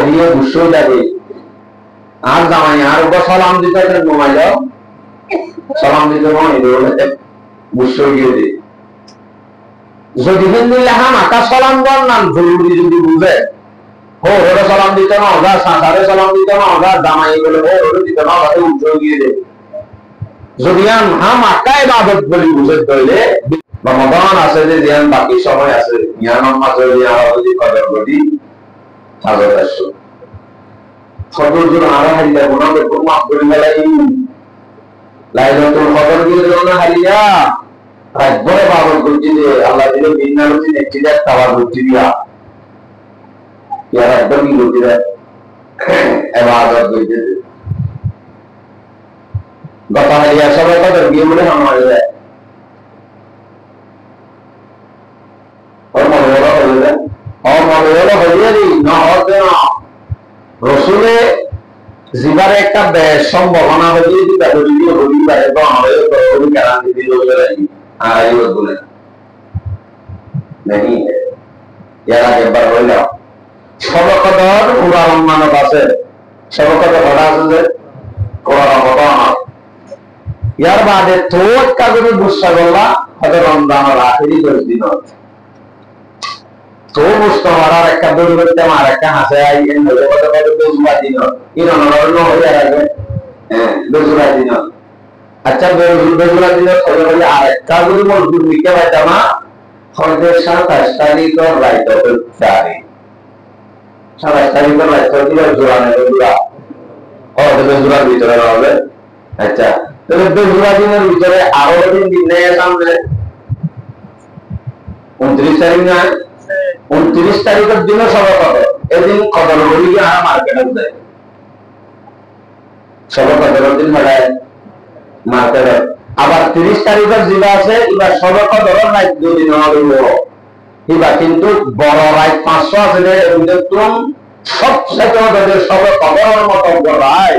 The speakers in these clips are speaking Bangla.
দিয়ে বুঝতেও যাবে আর জামাই আর ওপর সালাম দিতে মোবাইল সালাম দিতে বুঝতেও গিয়ে দে যদি হাম আকাশ সালাম দেন নাম জরুরি যদি বুঝে ও ওরা সালাম দিতে না ওরা সাঁতারে সালাম দিতে না ওরা জামাই বলে ও ওরা দিতে না ওরা উঠেও গিয়ে দে যদি হাম আকা ইবাদত বলি বুঝে ধরলে রমাদান আছে যে ধ্যান বাকি সময় আছে ইয়ানাম মাঝে যদি কদর করি হাজার আসো সদরজন আরা হারিয়া গুনাহ বেকুম মাফ করে মেলাই লাইলাতুল কদর দিয়ে না হারিয়া রাতভর ইবাদত করতে যে আল্লাহ দিলে বিন্নারতি নেকি দেয় তাওয়ার করতে দিয়া ইয়ার একদম কি করতে দেয় ইবাদত করতে গতা হারিয়া সবাই কদর দিয়ে বলে আমার যায় রসুলে জীবারে একটা সম্ভাবনা হয়ে সবকদর উদাহরণ মানব আছে সবকদর ঘটা আছে যে ইয়ার বাদে তোর কাজে গুসা করলা হয়তো রমজানের আখেরি 10 দিন তো বুঝতে পারার একটা দৌড় করতে আমার একটা হাসে আই বেজুরা দিন ইরানো হয়ে যাবে বেজুরা দিন আচ্ছা বেজুরা দিন আর একটা যদি মজদুর নিতে পারতাম না হয়তো 27 তারিখের রাইত চারি 27 তারিখের রাইত দিলে জোরানে বেজুরা বেজুরার ভিতরে হবে আচ্ছা তাহলে বেজুরা দিনের ভিতরে আরো দিন নেই সামনে 29 তারিখ না 29 তারিখের দিন সবাই কদর এদিন কদর বলি আর মার্কেটে দেয় সবাই কদরের দিন মেলায় মার্কেটে আবার 30 তারিখের জিলা আছে এবার সবাই কদরের রাত 2 দিন হলো এবার কিন্তু বড় রাত 500 আছে একদম সবচেয়ে ওদের সবাই কদরের মতো বড় রাত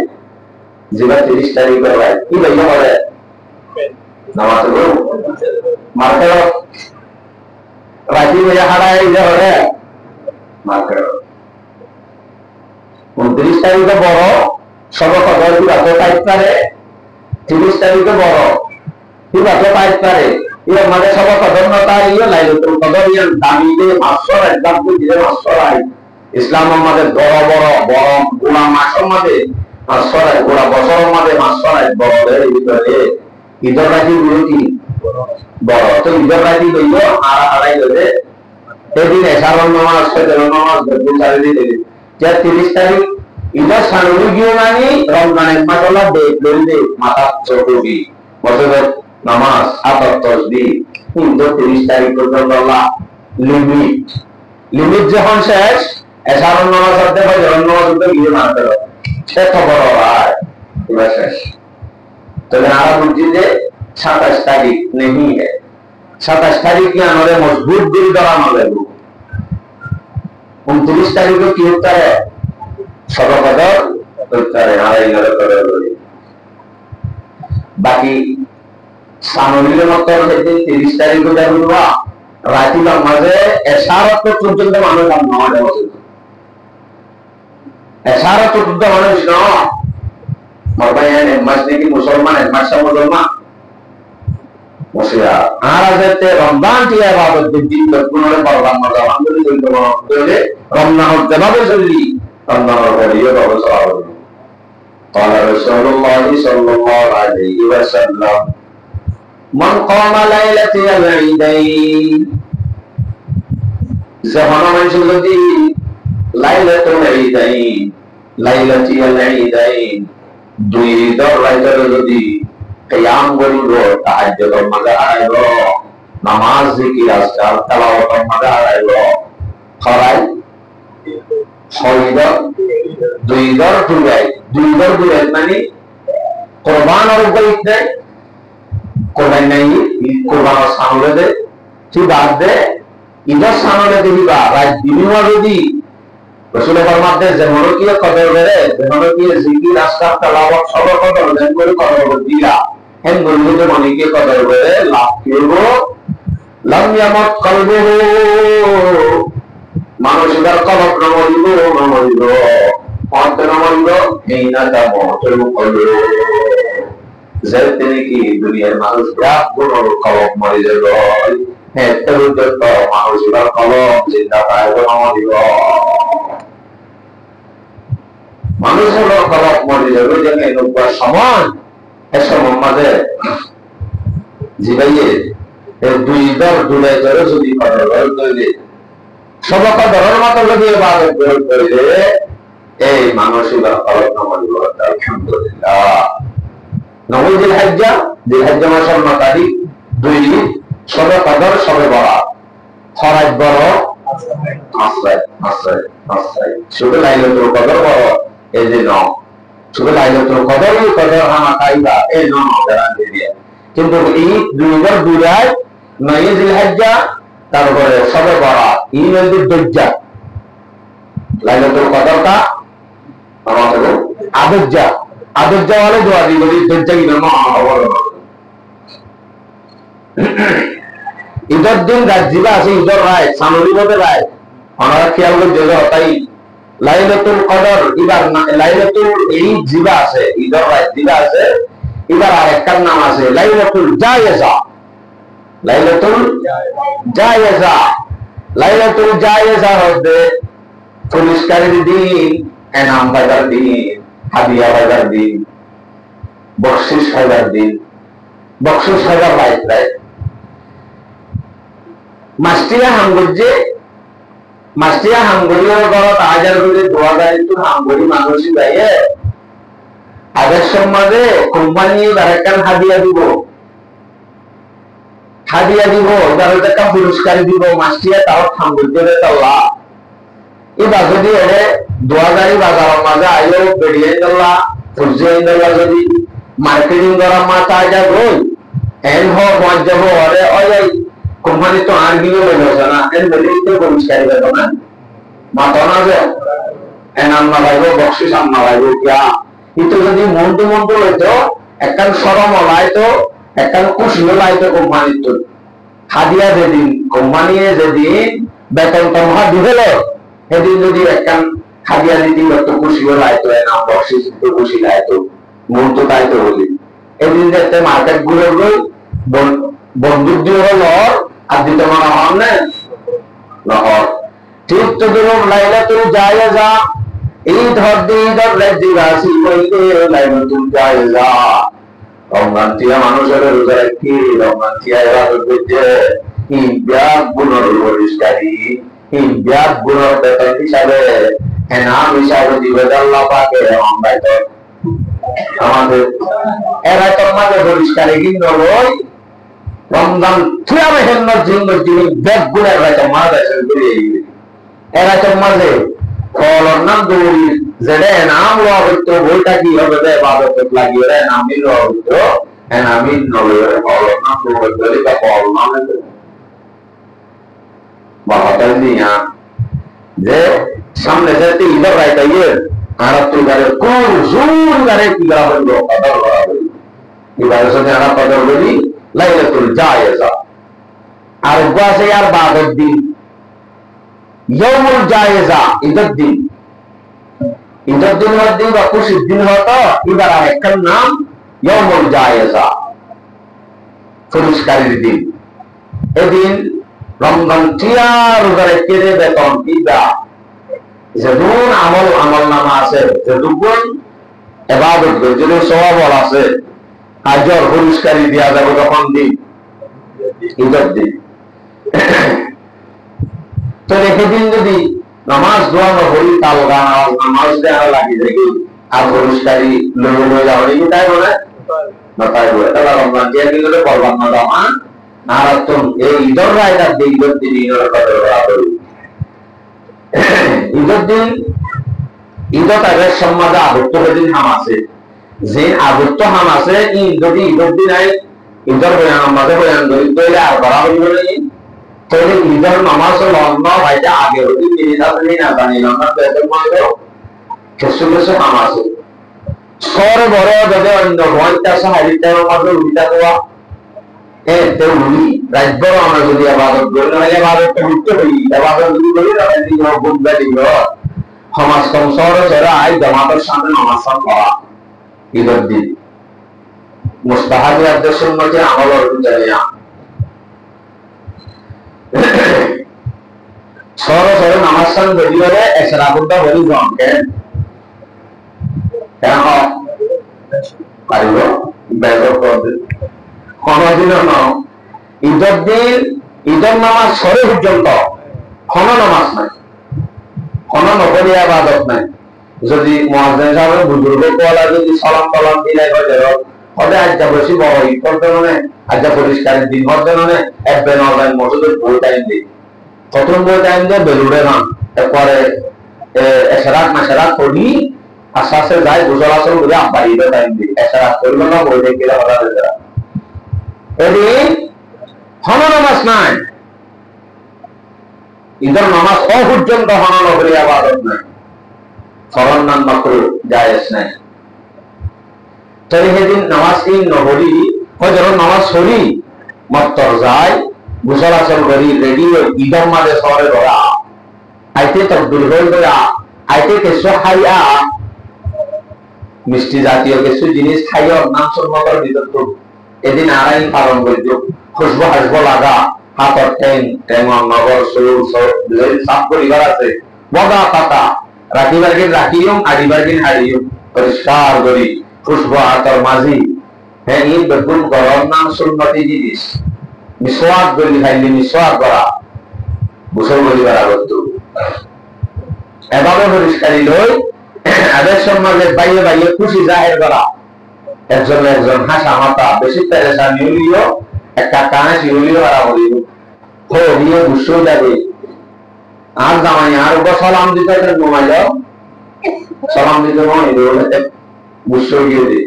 যেটা 30 তারিখের রাত কি ভাইয়া বলে নামাজ পড়ো মার্কেটে রাজি মেয়ে হারায় হরে মার্কেট 29 তারিখে বড় সবক কি রাতে পাইতে পারে 30 তারিখে বড় কি রাতে পাইতে পারে এর মানে সবক ধর্মতা ইয়ে লাইলাতুল কদর এর দামি দে মাসর একদম দিলে মাসর আই ইসলাম আমাদের বড় বড় বড় গোলা মাসের মধ্যে মাসর গোলা বছরের মধ্যে মাসর বড় এর ভিতরে ঈদের রাজি বিরতি বড় তো ঈদের রাজি লইলো আর আড়াই হলে সেদিন এসারণ নামাজ ফজর নামাজ দুপুরে দিলে যে 30 তারিখ ঈদের সানুরি গিয়ে মানি রমজানের মাসালা দে মাথা চৌকি বছরের নামাজ আতর তসবিহ কিন্তু 30 তারিখ পর্যন্ত আল্লাহ লিমিট যখন শেষ এসারণ নামাজ পড়তে ফজর নামাজ পড়তে গিয়ে মানতে হবে সে খবর হয় এবার শেষ তাহলে আমরা বুঝছি যে 27 तारीख नहीं है 27 तारीख की हमारे मजबूत दिल दौरान लगू 29 तारीख को क्यों होता है सबक कदर होता है हमारे घर कदर बाकी सामूहिक मतलब है 30 तारीख को जब हुआ राती का मजे एशारत को चुनते मानो काम ना हो एशारत तो चुनते मानो इसनो मरबायन मस्जिद की मुसलमान है मस्जिद मुसलमान मुसिया आराजते रमजान की इबादत दिन बरकुनरे परवान मजावान बोली बोले रमजान जवाब जल्दी रमजान बोलियो बाबा साहब قال رسول الله صلى الله عليه وسلم من قام ليلة العيدين زمان من شلدي ليلة العيدين ليلة العيدين দুই দর রাইতের যদি কিয়াম করিব তাহাজ্জুদের মাঝে আইব নামাজ জিকির আজকার তেলাওয়াতের মাঝে আইব খরাই ছয়দর দুই দর দুই মানে কুরবান আর গইত দেয় কোরবান নাই কুরবান সামলে দে তুই বাদ দে ইদর সামলে দিবা রাত দিনও যদি रसूल फरमाते हैं जमनो की कदर करे जमनो की जिकिर असकार तलावत सब कदर देन করে কদর দিয়া হেন বলতে মানে কি কদর করে লাভ করব লাম ইয়ামত কলবুহু মানুষের কলব নমরিব হিনা তামুতুল কুলুব যেতে কি দুনিয়ার মানুষ ব্যাপ গুণর কলম মরে যাব হ্যাঁ তরুদ্দত মানুষের কলম চিন্তা পাইব নমরিব মানুষের কলম মরে যাবে যেন এনুবার সমান এসব মাঝে জিবাইয়ে দুই দর দূরে ধরে যদি কদর তৈরি সবক ধরার মতো যদি ইবাদত করে এই মানুষের কলম নমরিব আলহামদুলিল্লাহ নবী জিলহজ্জা মাসের 9 তারিখ 2 সবে কদর সবে বরাত ফরাজ বড় আশ্রয় শুধু লাইলাতুল কদর বড় এই যে শুধু লাইলাতুল কদর হামা কাইবা এই গ্যারান্টি দিয়ে কিন্তু এই 2002 9 জিলহজ্জা তারপরে সবে বরাত এই নদীর দজ্জা লাইলাতুল কদরটা আমাদের আদজ্জা वाले দোয়া দিব দজ্জা কি নাম ঈদের দিন রাজিবা আছে ঈদের রায় সামরি বলে রায় আমরা খেয়াল করে দেব তাই লাইলাতুল কদর এবার লাইলাতুল এই জিবা আছে ঈদের রায় জিবা আছে এবার আরেকটার নাম আছে লাইলাতুল জায়েজা লাইলাতুল জায়েজা হচ্ছে পুরস্কারের দিন এনাম পাইবার দিন হাদিয়া পাইবার দিন বকশিশ পাইবার দিন বকশিশ পাইবার রায় মাস্টিয়া হাঙ্গরিয়ার ঘরত হাজার করে 2000 তো হাঙ্গরি মানুষই যাইয়ে আগের সমাজে কোম্পানি আরেকখান হাদিয়া দিব এবার একটা পুরস্কার দিব মাস্টিয়া তাও হাঙ্গরিতে তাল্লা এবার যদি এরে 2000 বাজারের মাঝে আইও বেরিয়ে গেলা ফুজিয়ে গেলা যদি মার্কেটিং করা মাথা যা রই এন হ মজ্জাব ওরে ওই কোম্পানি তো আর গিয়ে বলেছে না এর বেরিয়ে পুরস্কার দেব না মাথা না যে এন আম্মা ভাইবো বকশিশ আম্মা ভাইবো কিয়া কিন্তু যদি মন্দ হইতো একখান সরম লাইতো একখান খুশি লাইতো কোম্পানির তো হাদিয়া যেদিন কোম্পানি যেদিন বেতন তমহা দিবেল সেদিন যদি একখান হাদিয়া দিদি একটু খুশি লাইতো নাম বকশিশ একটু খুশি লাইতো মন তো তাইতো বলি এদিন দেখতে মার্কেট ঘুরে গই বন্দুক দিয়ে হলো আর দিতে মানা হন না নহর ঠিক তো দিলাম লাইলাতুল জায়েজা ঈদ হদ্দি ঈদর রাজিবাসি কইতে লাইলাতুল জায়েজা রমজানটিয়া মানুষের রোজা রাখি রমজানটিয়া ইবাদত করতে এই ব্যাগ গুণর পরিষ্কারী এই ব্যাগ গুণর বেতন হিসাবে এনাম হিসাবে দিবে আল্লাহ পাকে আমাদের এরা তোমাদের পরিষ্কারী কিন্তু ওই রমজান থিয়াবে হেন্নার জন্য যিনি ব্যাগ গুণের রাইতে মারা করে এরা তোমাদের ফলর নাম দৌড়ি যেটা এনাম লওয়া হইতো বইটা কি হবে রে বাবত লাগিয়ে রে নামি লওয়া হইতো এনামি নবে ফলর নাম দৌড়ি বা ফল নাম বাবাটা দিয়া যে সামনে যেতে ঈদের রাইতে ইয়ে আর তুই গারে কোন জোর গারে কি করা হইলো কদর করা হইলো এবারে সাথে আমরা কদর বলি লাইলাতুল জায়েজা আর বাসে আর বাদের দিন ইয়াউমুল জায়েজা ঈদের দিন বা খুশির দিন হতো এবার আরেকটার নাম ইয়াউমুল জায়েজা পুরস্কারের দিন এদিন রমজান টিয়া রোজারে কেড়ে বেতন দিবা যেদুন আমল নামা আছে যেদুন ইবাদত যদি সওয়াব আছে আজর পুরস্কারী দেয়া যাবে তখন দিন ঈদের দিন তো সেদিন যদি নামাজ দোয়া হরি তাল গান নামাজ দেওয়া লাগি দেখি আর পুরস্কারী লয়ে যাওয়া কি তাই বলে না তাই বলে তাহলে রমজান দিয়ে কিন্তু করবান না জামা আর তো এই ঈদের রায়টা ঈদের দিন ঈদের কদর করি ঈদের দিন ঈদের আগের সমাজে আবদ্ধ দিন হাম আছে যে আবদ্ধ হাম আছে যদি ঈদের দিন আই ঈদের বয়ান মাঝে বয়ান করি তাহলে আর করা হইব নাকি তাহলে ঈদের নামাজ লগ্ন ভাইটা আগে হতে মিনিট আছে না জানি লগ্ন বেতন মাইল কিছু হাম আছে সরে বড় যদি অন্য ভয়টা সাহায্য মাঝে উল্টা দেওয়া রাজ্যর আমরা যদি আবাদত করি না আবাদতটা করতে হই আবাদত যদি করি না বুঝবে দিব সমাজ কম শহরে চলে আই জামাতের সামনে নামাজ পড়া ঈদের দিন মুস্তাহাবি আদেশের মধ্যে আমল অর্জন জানিয়া শহরে শহরে নামাজ সামনে বেরিয়ে হলে এসে রাগুনটা বলি জমকে কেন পারিব ব্যবহার করবে কোনদিন ঈদের দিন ঈদের নামাজ সরে পর্যন্ত কোন নামাজ নাই কোন নকরি আবাদত নাই যদি মুয়াজ্জিন সাহেব বুজুর্গ কোলা যদি সালাম কালাম দিলে হয় হবে আজকে বেশি বড় ই করতে মানে আজকে পরিষ্কার দিন হতে মানে একবে নয় মসজিদের বই টাইম দিই প্রথম বই টাইম দিয়ে বেলুড়ে না এরপরে এসরাত মাসেরাত করি আস্তে আস্তে যাই গোসল আসল করে আব্বার ঈদের টাইম দিই এসরাত করল না বই দেখে হঠাৎ এদিন হন নামাজ নাই ঈদের নামাজ অপর্যন্ত হন নকরি আবাদত নাই ফরজ নাম মাকরু জায়েজ নাই তাই সেদিন নামাজ এই নহরি হজর নামাজ সরি মত্তর যায় গোসল আসল করি রেডি ঈদের মাঝে শহরে ধরা আইতে তকবির হয়ে ধরা আইতে কিছু খাইয়া মিষ্টি জাতীয় কিছু জিনিস খাইয়া নাম সম্মতর ভিতর তো এদিন আড়াই পালন করত খুশবু হাসবো লাগা হাতর ট্যাং নগর সরু সাফ পরিবার আছে বগা পাতা রাখিবার গিন রাখিও হাড়িবার গিন হাড়িও পরিষ্কার করি খুশবু হাতর মাঝি হ্যাঁ এই বেগুন গরম নাম সুন্নতি জিনিস মিসওয়াক করি খাইলে মিসওয়াক করা গোসল করিবার আগত এভাবে পরিষ্কারী লই আদের সমাজে বাইরে বাইরে খুশি জাহের করা একজন একজন হাসা মাথা বেশি পেরেশা নিউলিও একটা কানে শিউলিও হারা বলিব হো নিয়ে গুসল যাবে আর জামাই আর উপর সালাম দিতে ঘুমাই যাও সালাম দিতে গুসল গিয়ে দে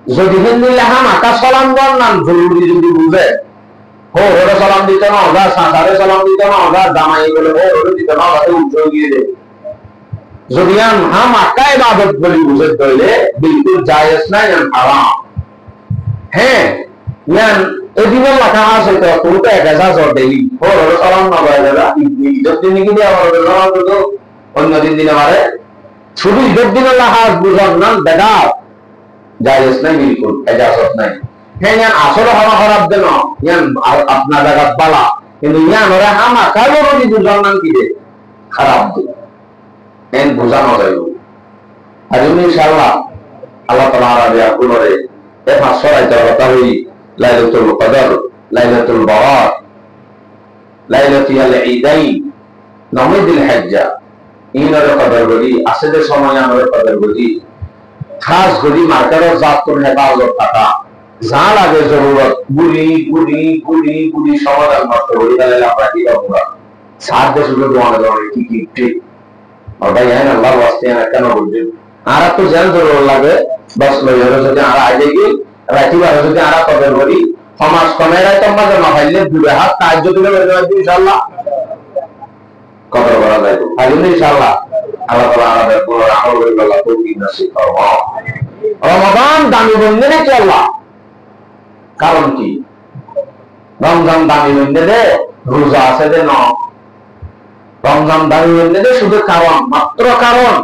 যদি হিন্দি লেখা মাথা সালাম দেন নাম জরুরি যদি বুঝে হো ওরা সালাম দিতে না ওরা সাঁতারে সালাম দিতে না ওরা জামাই বলে হো ওরা দিতে না ওরা উজ্জ্বল গিয়ে দে যদি হাম আকা ইবাদত বলি বুঝে দইলে বিলকুল জায়েজ নাই হারাম হ্যাঁ ইয়ান এদিকে লেখা আছে তো কোনটা একাজা জোর দেই ওর সালাম না বলে দাদা ঈদের দিন কি দিয়ে আমার নামাজ তো অন্য দিন দিনে মারে শুধু ঈদের দিনে লেখা বুঝান না দাদা জায়েজ নাই বিলকুল এজাজত নাই হ্যাঁ ইয়ান আসলে হওয়া খারাপ দেন ইয়ান আপনার জায়গা বালা কিন্তু ইয়ান ওরা হাম আকা যদি বুঝান না কি দে খারাপ দে এন বোঝানো যাইব আর ইনশাআল্লাহ আল্লাহ তাআলা আরাবিয়া কুলরে এ ফাসরাই কথা হই লাইলাতুল কদর লাইলাতুল বারাত লাইলাতুল ঈদাইন নমিদুল হজ্জা ইনার কদর বলি আসলে সময় আমরা কদর বলি খাস গরি মার্কারের জাত করে হেফাজত থাকা যা লাগে জরুরত গুলি গুলি গুলি গুলি সমাধান করতে বলি তাহলে আমরা কি করব সাত দেশ শুধু দোয়া করে কি কি ঠিক और भाई है ना अल्लाह वास्ते है क्या ना बोलते आरा तो जान जरूर लगे बस लो ये रोज जो आरा आ जाएगी राती बार रोज जो आरा कदर करी हम आज कमेरा तो मगर ना भाई ले बुरे हाथ ताज जो तुम्हें बता दी इंशाल्लाह कदर करा जाएगा आज नहीं इंशाल्लाह अल्लाह ताला आरा बेकुल आमल करी अल्लाह को की नसीब करो रमजान दामी बंदे ने चला कारण की रमजान दामी बंदे दे रोजा से दे ना রমজান দাবি বলতে শুধু কারণ মাত্র কারণ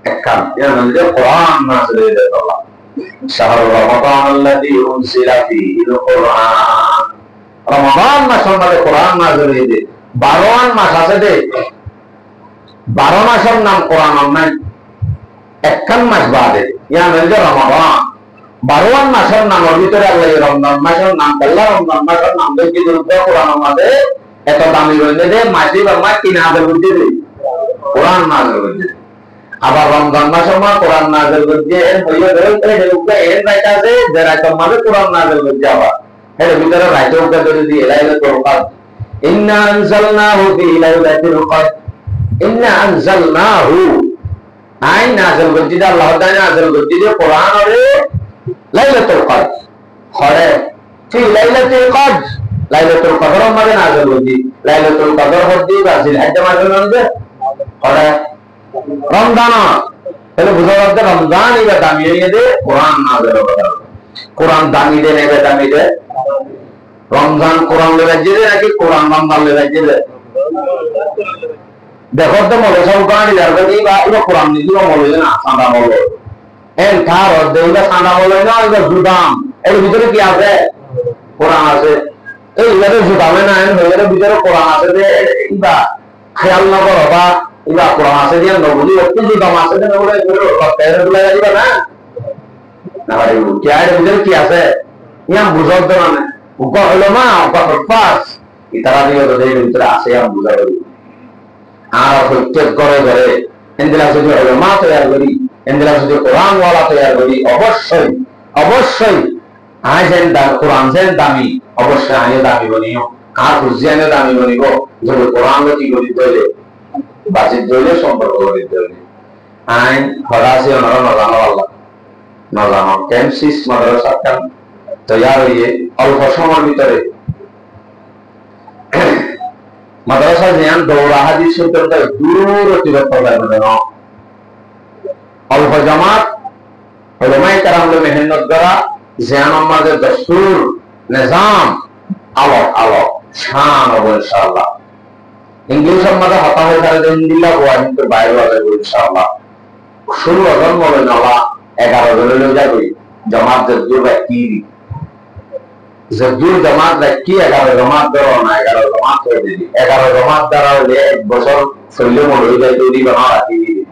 এক কারণ এর মধ্যে কোরআন নাযিল হয়েছে আল্লাহ শাহরুর রমাদান আল্লাযী উনজিলা ফীহিল কোরআন রমাদান মাসের মধ্যে কোরআন নাযিল হয়েছে 12 মাস আছে দে 12 মাসের নাম কোরআন নাই একখান মাস বাদে ইয়া মধ্যে রমাদান 12 মাসের নামের ভিতরে আল্লাহ রমজান মাসের নাম আল্লাহ রমজান মাসের নাম দিয়ে কোরআন মধ্যে এত দামি বলতে দে মাসি বাবা কি নাযিল করতে দে কোরআন নাযিল করতে আবার রমজান মাসের মা কোরআন নাযিল করতে এর হইয়া ধরে এর উপরে এর রাইট আছে যে রাইট মানে কোরআন নাযিল করতে আবার এর ভিতরে রাইট উপরে ধরে দিয়ে লাইলাতুল কদর ইন্না আনজালনাহু ফি লাইলাতুল কদর ইন্না আনজালনাহু আই নাযিল করতে আল্লাহ তাআলা নাযিল করতে কোরআন আরে লাইলাতুল কদর হরে ফি লাইলাতুল কদর লাইলাতুল কদর মানে নাযিল হইছে লাইলাতুল কদর হচ্ছে বাজিল একটা মাসের মধ্যে পড়ে রমজান তাহলে বুঝা যাচ্ছে রমজান এটা দামি হয়ে দে কোরআন নাযিল হবে কোরআন দামি দে নেবে দামি দে রমজান কোরআন লেগে দে নাকি কোরআন রমজান লেগে দে দেখো তো মলে সব কানি যাবে বা ইবা কোরআন নি দিও মলে না সাদা মলে এন কার দেইবা সাদা মলে না ইবা জুদাম এর ভিতরে কি আছে কোরআন আছে এই ইবারে জুদামে না এর ভিতরে কোরআন আছে যে ইবা খেয়াল না করো বা ইবা কোরআন আছে যে নবুজি একটু জুদাম আছে যে বলে তেরে বলে যাইবা না না ভাই কি আর ভিতরে কি আছে ইয়াম বুঝাও তো মানে উকা হলো না উকা পাস ইতারা দিও তো এই ভিতরে আছে ইয়াম বুঝাও আর প্রত্যেক ঘরে ঘরে এন্দিলা যদি উলামা তৈরি করি এন্দিলা যদি কোরআন ওয়ালা তৈরি করি অবশ্যই অবশ্যই আইজেন দা কোরআন যেন দামি অবশ্যই আইয়ে দামি বনিও আর হুজিয়ানে দামি বনিব যদি কোরআন কি করি তৈরি বাজিত দইলে সম্পর্ক করি তৈরি আইন ফরাসি ওনারা নজানো আল্লাহ নজানো কেমসিস মাদ্রাসা কাম তৈরি হইয়ে অল্প সময়ের ভিতরে madrasah yang daurah hadis itu dulu tidak pernah mendengar. Al-Fajamaat, ulama karam le mehnat kara, zianam made dastur, nizam, Allah, shan abu insyaallah. English made hata hoye kare Alhamdulillah wajib ke bayar wala insyaallah. Shuru agan mole nala 11 jone le jabe, jamaat jaddu bakti জদুর জামাত রাখি 11 জামাত ধরো না 11 জামাত করে দিবি 11 জামাত দ্বারা হলে এক বছর চললে মরে যায় তৈরি বানা রাখি দিবি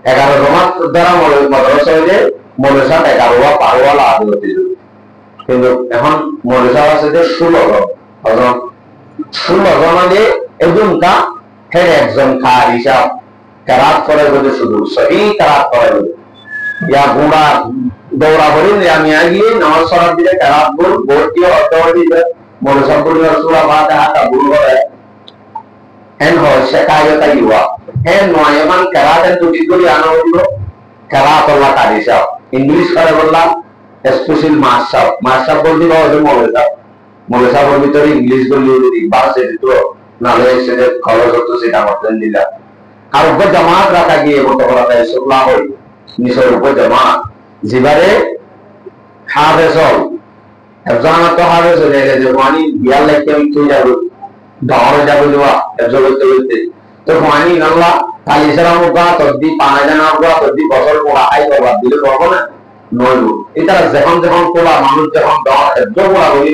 11 জামাত দ্বারা মরে মাদ্রাসা হলে মাদ্রাসা 11 বা 12 ওয়ালা আদর দিবি কিন্তু এখন মাদ্রাসা আছে যে 16 জন অজন 16 জন মানে একজনটা হেড একজন খার হিসাব কেরাত করে বলে শুধু সহি কেরাত করে ইয়া গুড়া দৌড়া বলি আমি আগিয়ে নামাজ পড়ার দিকে কেরাত বল ভর্তি অর্থবর্তী মনে সম্পূর্ণ সুরা ফাতিহা তা ভুল করে এন হয় শেখায় তাই হুয়া এন নয় এমন কেরাত দুটি করে আনা হইল কেরাত আল্লাহ কারি সাহেব ইংলিশ করে বললাম স্পেশাল মাস্টার বলতে হবে মৌলসাহেবের ভিতরে ইংলিশ বললে যদি বাসে দিত নাহলে সেটা খরচ হতো সেটা মতন দিলাম আর উপর জামাত রাখা গিয়ে মতো করা যায় শুক্লা হই নিচের উপর জামাত জিবারে হাফেজল একজন তো হাফেজ হয়ে গেছে পানি বিয়ার লাগতে আমি তুই যাবো দাওয়ারে যাবো দেওয়া একজন করতে করতে তো পানি নাল্লা কালি সারা মুখা তদ্দি পানা জানা মুখা তদ্দি বছর পোড়া আই করবা দিলে পাবো না নইব এটা যখন যখন পোড়া মানুষ যখন দাওয়া একজন পোড়া বলি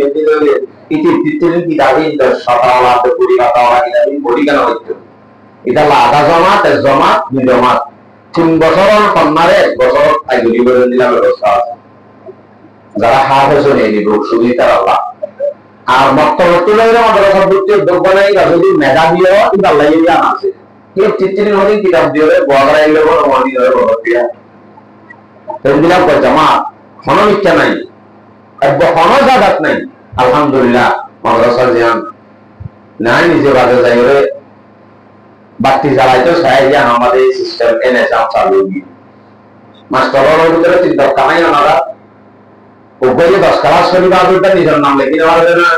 ইতি তিতিন কি দাবি সতাওয়ালা তো পুরি কাটাওয়ালা কি দাবি বলি কেন হইতো এটা আধা জমাত এক জমাত দুই জমাত 3 বছর কন্যারে 1 বছর আইগুলি করে দিলাম ব্যবস্থা আছে যারা হাফেজ হয়ে নিব সুবিধা আল্লাহ আর মক্তবর্তী লাইনে মাদ্রাসা ভর্তি উদ্যোগ বানাই যদি মেধা দিয়ে কিন্তু আল্লাহ ইয়া আছে এই চিত্তির মধ্যে কিতাব দিয়ে বড় এলে বড় মনি ধরে বড় দিয়া তেমনিলা জামাত কোনো ইচ্ছা নাই একবার কোনো জায়গাত নাই আলহামদুলিল্লাহ মাদ্রাসা জিয়ান নাই নিজে বাজে যাই রে বাতি জ্বালাইতো সাহায্য আমাদের সিস্টেম এনে চালু মাস্টারের ভিতরে চিন্তা কামাই আমরা উপরে 10 ক্লাস শরীফ আদরটা নিজের নাম লিখে নেওয়া যাবে না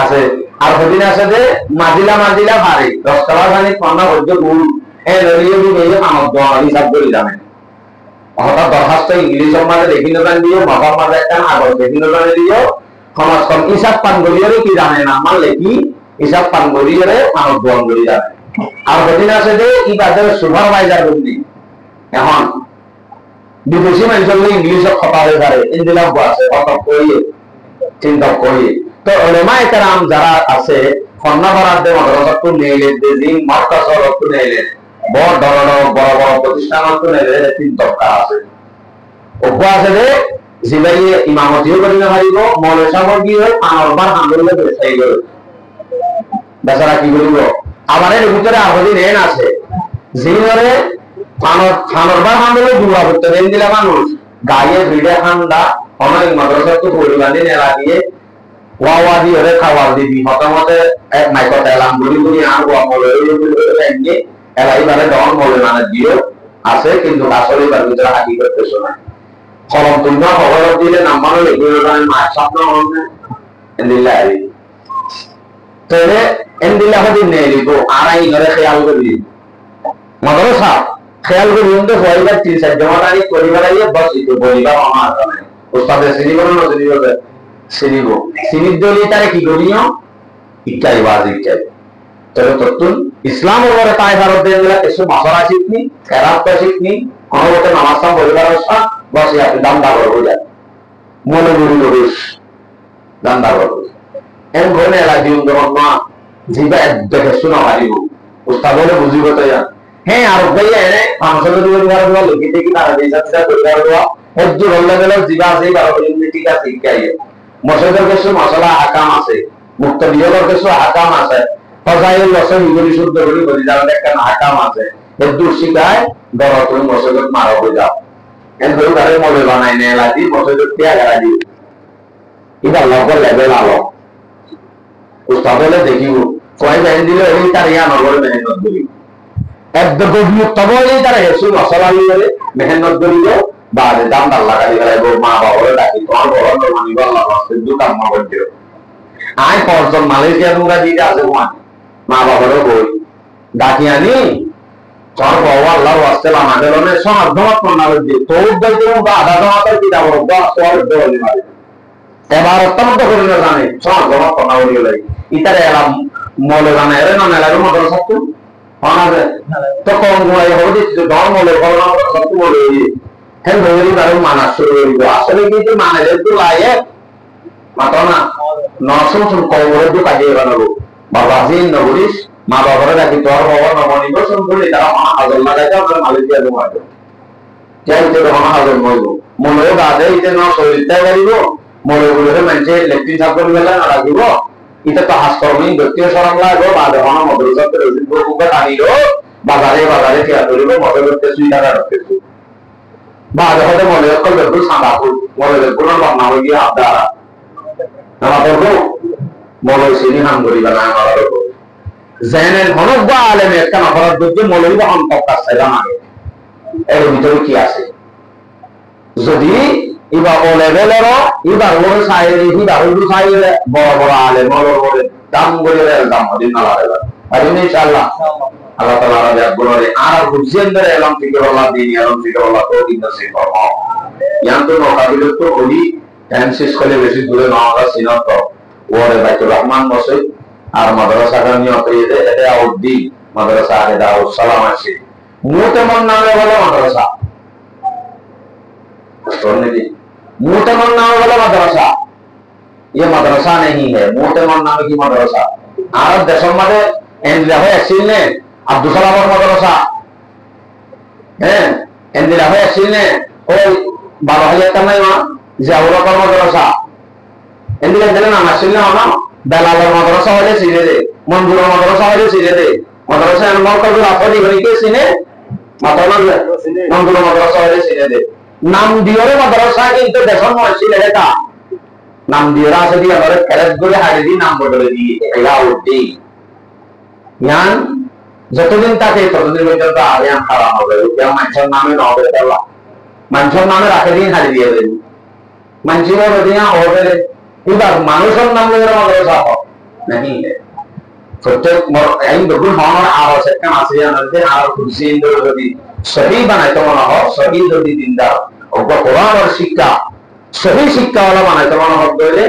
আছে আর হদিন আছে যে মাজিলা ভারী 10 ক্লাস আনি পন্না হজ্জ গুণ এ লরিয়ে দিয়ে এই আমদ দোয়া হিসাব করে জানেন হঠাৎ দরখাস্ত ইংলিশের মাঝে দেখিনো জান দিও বাবার মাঝে একটা আগর দেখিনো জানে দিও সমাজ কম হিসাব পান করিয়ে কি জানে না মানলে কি হিসাব পান করিয়ে আমদ দোয়া করে জানে আর হদিন আছে যে ইবাদের সুপারভাইজার বন্দি এখন বিদেশি মানুষের ইংলিশে কথা হয়ে পারে ইন্দিলাম আছে কথা কইয়ে চিন্তা করিয়ে তো ওলামায়ে কেরাম যারা আছে ফন্না ভরাতে মাদ্রাসাটো নেইলে দিন মাদ্রাসাটো নেইলে বড় বড় প্রতিষ্ঠান তো নেইলে চিন্তা আছে ওপা আছে যে জিবাইয়ে ইমামতিও করি না পারিব মৌলভী সাহেব কি হয় আনরবার আন্দোলনে বেসাই গেল বেচারা কি করিব আবার এর ভিতরে আহদিন এন আছে জিনরে ফানরবার আন্দোলনে দুয়া করতে দেন দিলা মানুষ গায়ে ভিড়ে খান্দা অনেক মাদ্রাসা তো পরিবারে নেলা দিয়ে ওয়া দিয়ে রে খাওয়া দিবি হতামতে এক মাইকো তেলাম গুলি গুলি আর ওয়া মলে এনে এলাই বারে দন মলে মানে দিও আছে কিন্তু আসলে তার ভিতরে হাকি করতেছ না কলম তুলনা খবর দিলে নাম্বার লিখে দেন মা স্বপ্ন হবে এন্দিলাই তবে এন্দিলা হদি নেই লিখো আর আই ঘরে খেয়াল করবি মাদ্রাসা খেয়াল করি কিন্তু পরিবার 3-4 জমাদারি পরিবার আইয়ে বস ইতো পরিবার আমার জানে উস্তাদের সিনিবর না সিনিব সিনির দলি তারে কি করিও ইচ্ছাই বাজ ইচ্ছাই তবে তত্তুন ইসলামের পরে তাই ভারত দেন দিলা কিছু মাসরা শিখনি কেরাত শিখনি কোনোমতে নামাজ পরিবার আসা বসে আপনি দান্দা করবো যায় মনে মনে রুশ দান্দা করবো এম ঘরে এলাকি যখন মা জিবা দেখে শোনা হারিব উস্তাদ বলে বুঝিব তো হ্যাঁ আর ভাইয়া এনে মানুষের পরিবার দেওয়া লিখি দেখি তারা বেসাচ্ছা পরিবার দেওয়া একটু রল্লা গেলেও জিবা আছে বারো ঠিক আছে শিখাইয়ে মসজিদের কিছু মশলা হাকাম আছে মুক্ত বিয়োগের কিছু হাকাম আছে ফজাইল লসন ইগুলি শুদ্ধ করি বলি যারা দেখেন হাকাম আছে একটু শিখায় ধরো তুমি মসজিদ মারো হয়ে যাও এন ধরো তারে মলে বানাই নেয় লাদি মসজিদের তিয়া গাড়া দিও এটা লগর লেভেল আলো উস্তাদ হলে দেখিব কয় বেন দিলে ওই তার ইয়া নগরে মেহনত করি একদম গভীর তবে তারা হেসু মশলা নিয়ে মেহনত করিব বাদে দাম লাগাই গেলাইব মা বাবারে ডাকি তোমার বড় মানিব আল্লাহ রাস্তায় দুকাম মা বলতে আয় পরজন মালয়েশিয়া তোমরা দিতে আছে মা বাবারও বই ডাকি আনি তোমার বাবা আল্লাহর রাস্তায় আমাদের অনেক সমাজ ধমাত করতে দিয়ে তোর দায়িত্ব বা আধা ধমাতের কিতাব বা সবার দেওয়ালি মারে এবার অত্যন্ত করে না জানে সমাজ ধমাত করতে গেলে ইতারে এলাম মলে জানে এর না মেলার মতো সত্য অনাবে তো কম গুণাই হবে যে ধর্ম মলে বলনা সত্য বলে হ্যাঁ ধরে তার মানা শুরু করিব আসলে কিন্তু মানে তো লাগে মাত্র না নশো কবরের দু কাজে বানাবো বাবা জিন নগরিস মা বাবারা ডাকি তোর বাবা নবনির্বাচন করলে তারা হাজর লাগাইতে আমরা মালয়েশিয়া ঘুমাইব যাইতে তখন হাজর মইব মনেও গাদে ইতে ন শরীরটা গাড়িব মনে বলে মানুষে লেট্রিন সাফ করে গেলে না রাখিব এটা তো হাসকর্মী ব্যক্তিও সরম লাগবে বা যখন মদরসাতে রসিদ বুকে টানিল বাজারে বাজারে খেয়াল করিব মদর করতে সুই টাকা রাখতেছি বা যখন মনে করলে একটু সাদা ফুল মনে কোনো ভাবনা হয়ে গিয়ে আপনারা আমরা করবো মনে সিনি হাম করিবা না আমার জেনের ঘনক আলেমে একটা অপরাধ করতে মৌলবী বা অন্তকার চাইলাম আগে এর ভিতরে কি আছে যদি ইবা ও লেভেলেরও ইবা ওর সাইরে ইবা ওর সাইরে বড় বড় আলেম বড় দাম করে দাম দিন না লাগে আর ইনশাআল্লাহ আল্লাহ তাআলা রাজা বলে আর হুজেন ধরে এলাম থেকে আল্লাহ দিন এলাম থেকে আল্লাহ তো দিন নসিব করো ইয়ান্ত নকাবিলত তো ওই টাইম শেষ করে বেশি দূরে না আমরা সিনাত ওরে বাইতুর রহমান মসজিদ আর মাদ্রাসা নিয়ত এতে এটা আউদ্দি মাদ্রাসা আলে দাউস সালাম আছে মুতামন নামে বলে মাদ্রাসা सुनने की मुतमन नाम वाला मदरसा ये मदरसा नहीं है मुतमन नाम की मदरसा आरब देशों में एंडिला है एसिल ने अब्दुल सलाम मदरसा हैं एंडिला है एसिल ने और बाबा हलिया करना है वहाँ जाऊरा पर मदरसा एंडिला देना नाम एसिल ने होना दलाल मदरसा वाले सीने दे मंजूर मदरसा वाले सीने दे मदरसा अनमोल कर दो आपको दिखने के सीने मतलब मंजूर मदरसा वाले सीने दे নাম দিওরে মাদ্রাসা কিন্তু দেশন মসজিদ এটা নাম দিওরা আছে দিয়ে আমরা খেলাত করে হাড়ি দি নাম বদলে দি এটা উঠি জ্ঞান যতদিন থাকে ততদিন পর্যন্ত আয়াম খারাপ হবে কেউ মানুষের নামে না হবে আল্লাহ মানুষের নামে রাখে দিন হাড়ি দিয়ে দেন মানুষের দিয়া হবে এবার মানুষের নাম ধরে মাদ্রাসা হবে নাকি প্রত্যেক এই দুগুণ হওয়ার আর সেখানে আছে জানতে আর খুশি ইন্দুর যদি सही बनाए तो मना हो सही যদি দিনদার ওপর কোরআন আর শিক্ষা সহি শিক্ষা वाला बनाए तो मना हो বলে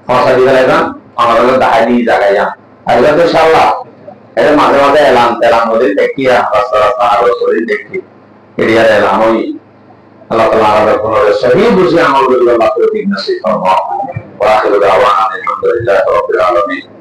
ভাষা দিয়ে লাগা আমাদের দাহাই জায়গায় যা আল্লাহ তো ইনশাআল্লাহ এর মাঝে মাঝে এলান তেলান ওদের দেখিয়া রাস্তা রাস্তা আর ওই দেখি এরিয়ার এলান ওই আল্লাহ তাআলা আমাদের কোন সহি বুঝে আমল করলে আল্লাহ তৌফিক নসিব করুন ওয়া আখিরু দাওয়ানা আলহামদুলিল্লাহি রাব্বিল আলামিন